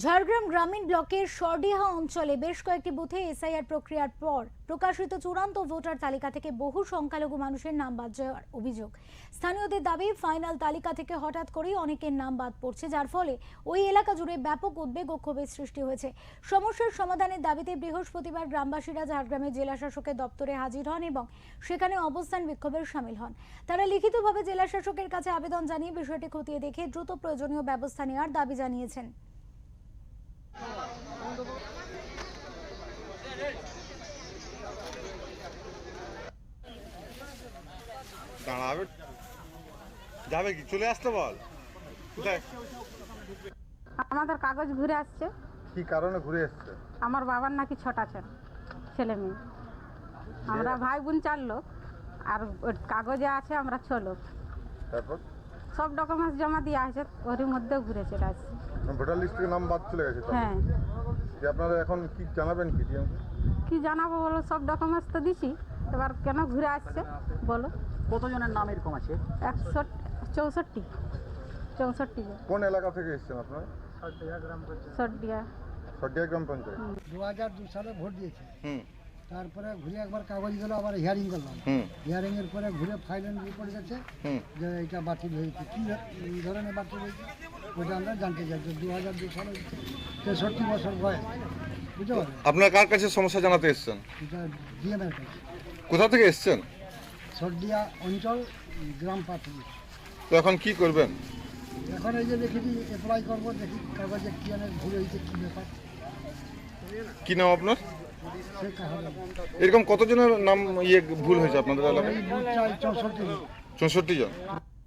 ঝাড়গ্রাম গ্রামীণ ব্লকের সরডিহা অঞ্চলে বেশ কয়েকটি বুথে এসআইআর প্রক্রিয়ার পর প্রকাশিত চূড়ান্ত ভোটার তালিকা থেকে বহু সংখ্যালঘু মানুষের নাম বাদ যাওয়ার অভিযোগ। স্থানীয়দের দাবি, ফাইনাল তালিকা থেকে হঠাৎ করেই অনেকের নাম বাদ পড়ছে, যার ফলে ওই এলাকা জুড়ে ব্যাপক উদ্বেগ ও ক্ষোভের সৃষ্টি হয়েছে। সমস্যার সমাধানের দাবিতে বৃহস্পতিবার গ্রামবাসীরা ঝাড়গ্রামের জেলা শাসকের দপ্তরে হাজির হন এবং সেখানে অবস্থান বিক্ষোভে শামিল হন। তারা লিখিতভাবে জেলা শাসকের কাছে আবেদন জানিয়ে বিষয়টি খতিয়ে দেখে দ্রুত প্রয়োজনীয় ব্যবস্থা নেওয়ার দাবি জানিয়েছেন। দাঁড়াবে যাবে কি চলে আসতে বল। কোথায় আমাদের কাগজ ঘুরে আসছে। কি কারণে ঘুরে আসছে? আমার বাবার নাকি 6টা ছেলে মেয়ে, আমরা ভাই বোন 4 লোক, আর কাগজে আছে আমরা 6 লোক। তারপর সব ডকুমেন্টস জমা দিয়ে আছে, ওর মধ্যে ঘুরে চলে আসছে। ভোটার লিস্ট থেকে নাম বাদ চলে গেছে। হ্যাঁ, যে আপনারা এখন কি জানাবেন কি জানাবো বলো, সব ডকুমেন্টস তো দিছি, এবার কেন ঘুরে আসছে বলো। কতজনের নাম এরকম আছে? 64 জন। কোন এলাকা থেকে এসেছেন আপনারা? সরডিয়া গ্রাম পঞ্চায়েত। 2002 সালে ভোট দিয়েছে, হুম তারপরে ঘুরে একবার কাগজ গেল, আবার হিয়ারিং করলাম। হুম হিয়ারিং এর পরে ঘুরে ফাইল রিপোর্ট গেছে হুম যে এটা বাতিল হয়েছে। কি ধরনের বাতিল হয়েছে ওটা আমরা জানতে চাই। 2002 সালে 63 বছর বয়স, বুঝতে পারলেন? আপনারা কার কাছে সমস্যা জানাতে এসেছেন? এটা ডিএমের কাছে, কোথা থেকে এসেছেন? সর্দিয়া অঞ্চল গ্রাম প্রাথমিক। তো এখন কি করবেন? এখন এই যে দেখি অ্যাপ্লাই করবো, দেখি কাগজে কি ভুল হয়েছে, কি ব্যাপার। কি নাম আপনার? সে কাহার এরকম কতজনের নাম ভুল হয়েছে আপনাদের এলাকায়? এই বুথ চাই 64 64 জন।